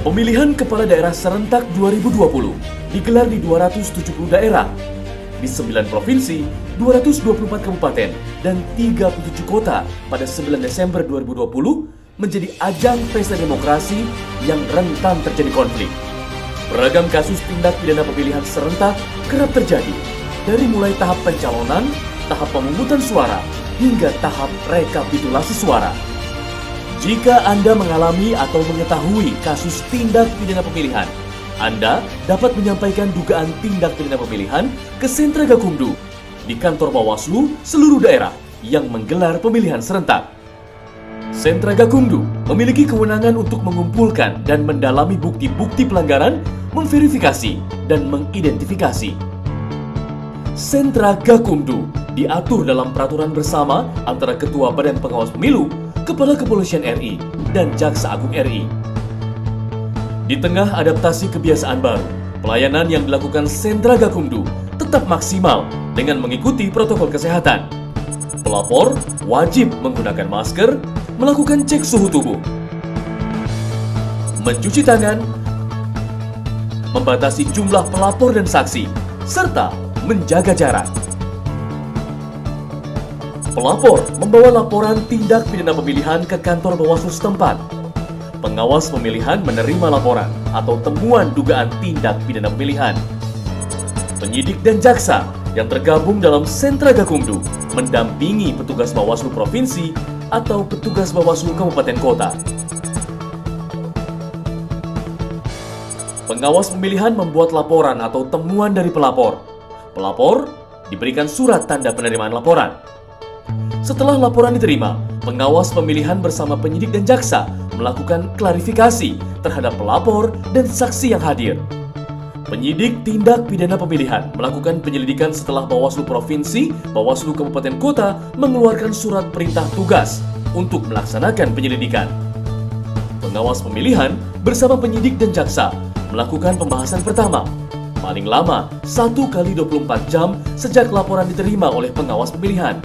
Pemilihan Kepala Daerah Serentak 2020 digelar di 270 daerah, di 9 provinsi, 224 kabupaten, dan 37 kota pada 9 Desember 2020 menjadi ajang pesta demokrasi yang rentan terjadi konflik. Beragam kasus tindak pidana pemilihan serentak kerap terjadi, dari mulai tahap pencalonan, tahap pemungutan suara, hingga tahap rekapitulasi suara. Jika Anda mengalami atau mengetahui kasus tindak pidana pemilihan, Anda dapat menyampaikan dugaan tindak pidana pemilihan ke Sentra Gakumdu di kantor Bawaslu seluruh daerah yang menggelar pemilihan serentak. Sentra Gakumdu memiliki kewenangan untuk mengumpulkan dan mendalami bukti-bukti pelanggaran, memverifikasi, dan mengidentifikasi. Sentra Gakumdu diatur dalam peraturan bersama antara Ketua Badan Pengawas Pemilu, Kepala Kepolisian RI, dan Jaksa Agung RI. Di tengah adaptasi kebiasaan baru, pelayanan yang dilakukan Sentra Gakumdu tetap maksimal dengan mengikuti protokol kesehatan. Pelapor wajib menggunakan masker, melakukan cek suhu tubuh, mencuci tangan, membatasi jumlah pelapor dan saksi, serta menjaga jarak. Pelapor membawa laporan tindak pidana pemilihan ke kantor Bawaslu setempat. Pengawas pemilihan menerima laporan atau temuan dugaan tindak pidana pemilihan. Penyidik dan jaksa yang tergabung dalam Sentra Gakumdu mendampingi petugas Bawaslu Provinsi atau petugas Bawaslu Kabupaten Kota. Pengawas pemilihan membuat laporan atau temuan dari pelapor. Pelapor diberikan surat tanda penerimaan laporan. Setelah laporan diterima, pengawas pemilihan bersama penyidik dan jaksa melakukan klarifikasi terhadap pelapor dan saksi yang hadir. Penyidik tindak pidana pemilihan melakukan penyelidikan setelah Bawaslu Provinsi, Bawaslu Kabupaten Kota mengeluarkan surat perintah tugas untuk melaksanakan penyelidikan. Pengawas pemilihan bersama penyidik dan jaksa melakukan pembahasan pertama, paling lama 1 kali 24 jam sejak laporan diterima oleh pengawas pemilihan.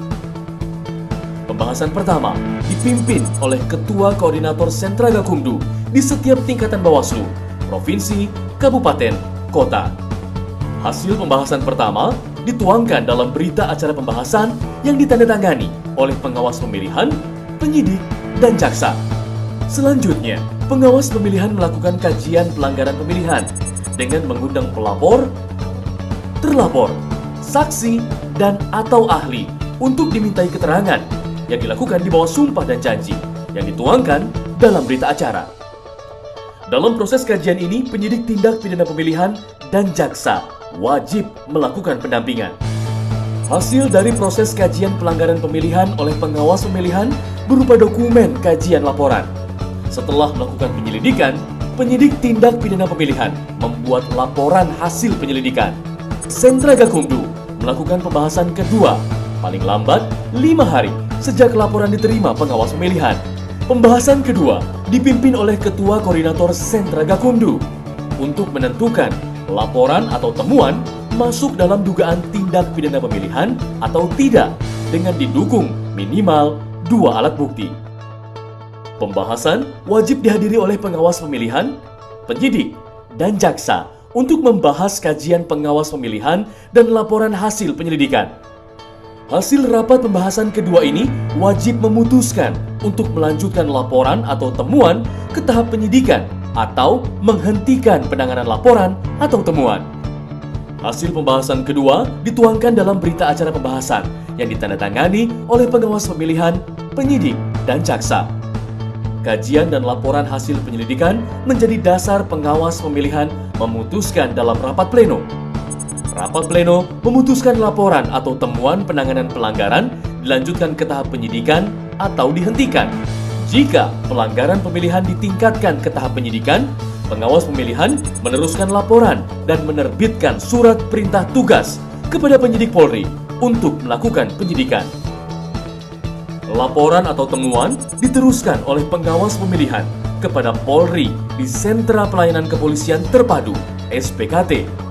Pembahasan pertama dipimpin oleh Ketua Koordinator Sentra Gakumdu di setiap tingkatan Bawaslu, Provinsi, Kabupaten, Kota. Hasil pembahasan pertama dituangkan dalam berita acara pembahasan yang ditandatangani oleh pengawas pemilihan, penyidik, dan jaksa. Selanjutnya, pengawas pemilihan melakukan kajian pelanggaran pemilihan dengan mengundang pelapor, terlapor, saksi, dan atau ahli untuk dimintai keterangan yang dilakukan di bawah sumpah dan janji yang dituangkan dalam berita acara. Dalam proses kajian ini, penyidik tindak pidana pemilihan dan jaksa wajib melakukan pendampingan. Hasil dari proses kajian pelanggaran pemilihan oleh pengawas pemilihan berupa dokumen kajian laporan. Setelah melakukan penyelidikan, penyidik tindak pidana pemilihan membuat laporan hasil penyelidikan. Sentra Gakumdu melakukan pembahasan kedua, paling lambat 5 hari sejak laporan diterima pengawas pemilihan. Pembahasan kedua dipimpin oleh Ketua Koordinator Sentra Gakumdu untuk menentukan laporan atau temuan masuk dalam dugaan tindak pidana pemilihan atau tidak dengan didukung minimal 2 alat bukti. Pembahasan wajib dihadiri oleh pengawas pemilihan, penyidik, dan jaksa untuk membahas kajian pengawas pemilihan dan laporan hasil penyelidikan. Hasil rapat pembahasan kedua ini wajib memutuskan untuk melanjutkan laporan atau temuan ke tahap penyidikan atau menghentikan penanganan laporan atau temuan. Hasil pembahasan kedua dituangkan dalam berita acara pembahasan yang ditandatangani oleh pengawas pemilihan, penyidik, dan jaksa. Kajian dan laporan hasil penyelidikan menjadi dasar pengawas pemilihan memutuskan dalam rapat pleno. Rapat pleno memutuskan laporan atau temuan penanganan pelanggaran dilanjutkan ke tahap penyidikan atau dihentikan. Jika pelanggaran pemilihan ditingkatkan ke tahap penyidikan, pengawas pemilihan meneruskan laporan dan menerbitkan surat perintah tugas kepada penyidik Polri untuk melakukan penyidikan. Laporan atau temuan diteruskan oleh pengawas pemilihan kepada Polri di Sentra Pelayanan Kepolisian Terpadu (SPKT).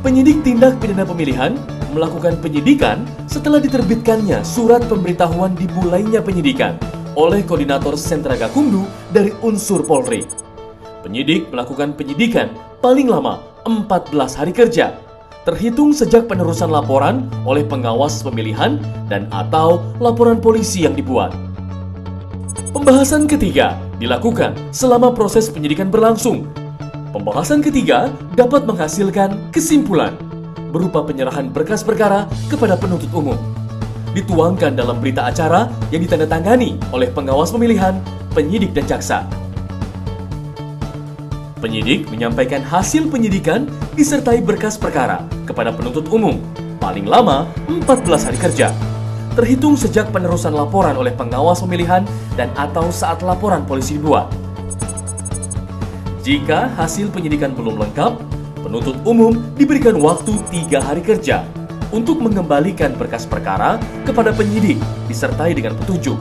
Penyidik tindak pidana pemilihan melakukan penyidikan setelah diterbitkannya surat pemberitahuan dimulainya penyidikan oleh Koordinator Sentra Gakumdu dari unsur Polri. Penyidik melakukan penyidikan paling lama 14 hari kerja, terhitung sejak penerusan laporan oleh pengawas pemilihan dan atau laporan polisi yang dibuat. Pembahasan ketiga dilakukan selama proses penyidikan berlangsung. Pembahasan ketiga dapat menghasilkan kesimpulan berupa penyerahan berkas perkara kepada penuntut umum. Dituangkan dalam berita acara yang ditandatangani oleh pengawas pemilihan, penyidik, dan jaksa. Penyidik menyampaikan hasil penyidikan disertai berkas perkara kepada penuntut umum paling lama 14 hari kerja, terhitung sejak penerusan laporan oleh pengawas pemilihan dan atau saat laporan polisi dibuat. Jika hasil penyidikan belum lengkap, penuntut umum diberikan waktu 3 hari kerja untuk mengembalikan berkas perkara kepada penyidik disertai dengan petunjuk.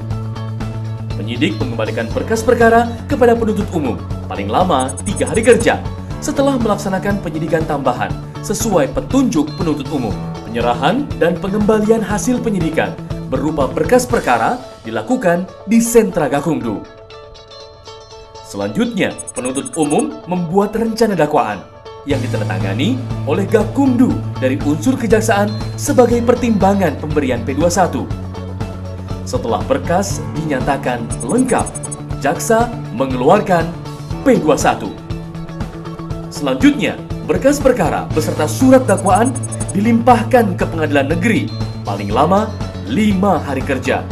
Penyidik mengembalikan berkas perkara kepada penuntut umum paling lama 3 hari kerja setelah melaksanakan penyidikan tambahan sesuai petunjuk penuntut umum. Penyerahan dan pengembalian hasil penyidikan berupa berkas perkara dilakukan di Sentra Gakumdu. Selanjutnya, penuntut umum membuat rencana dakwaan yang ditandatangani oleh Gakumdu dari unsur kejaksaan sebagai pertimbangan pemberian P21. Setelah berkas dinyatakan lengkap, jaksa mengeluarkan P21. Selanjutnya, berkas perkara beserta surat dakwaan dilimpahkan ke pengadilan negeri paling lama 5 hari kerja.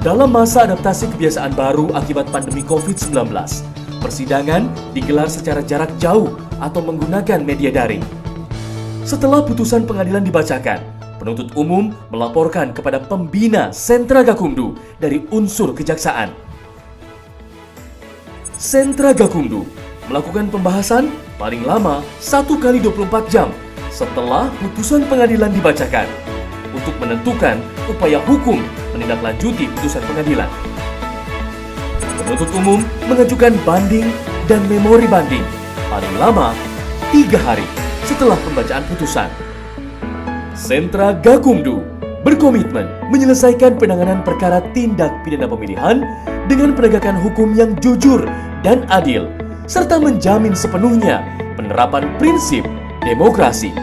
Dalam masa adaptasi kebiasaan baru akibat pandemi COVID-19, persidangan digelar secara jarak jauh atau menggunakan media daring. Setelah putusan pengadilan dibacakan, penuntut umum melaporkan kepada pembina Sentra Gakumdu dari unsur kejaksaan. Sentra Gakumdu melakukan pembahasan paling lama 1 kali 24 jam setelah putusan pengadilan dibacakan untuk menentukan upaya hukum menindaklanjuti putusan pengadilan. Penuntut umum mengajukan banding dan memori banding paling lama 3 hari setelah pembacaan putusan. Sentra Gakumdu berkomitmen menyelesaikan penanganan perkara tindak pidana pemilihan dengan penegakan hukum yang jujur dan adil, serta menjamin sepenuhnya penerapan prinsip demokrasi.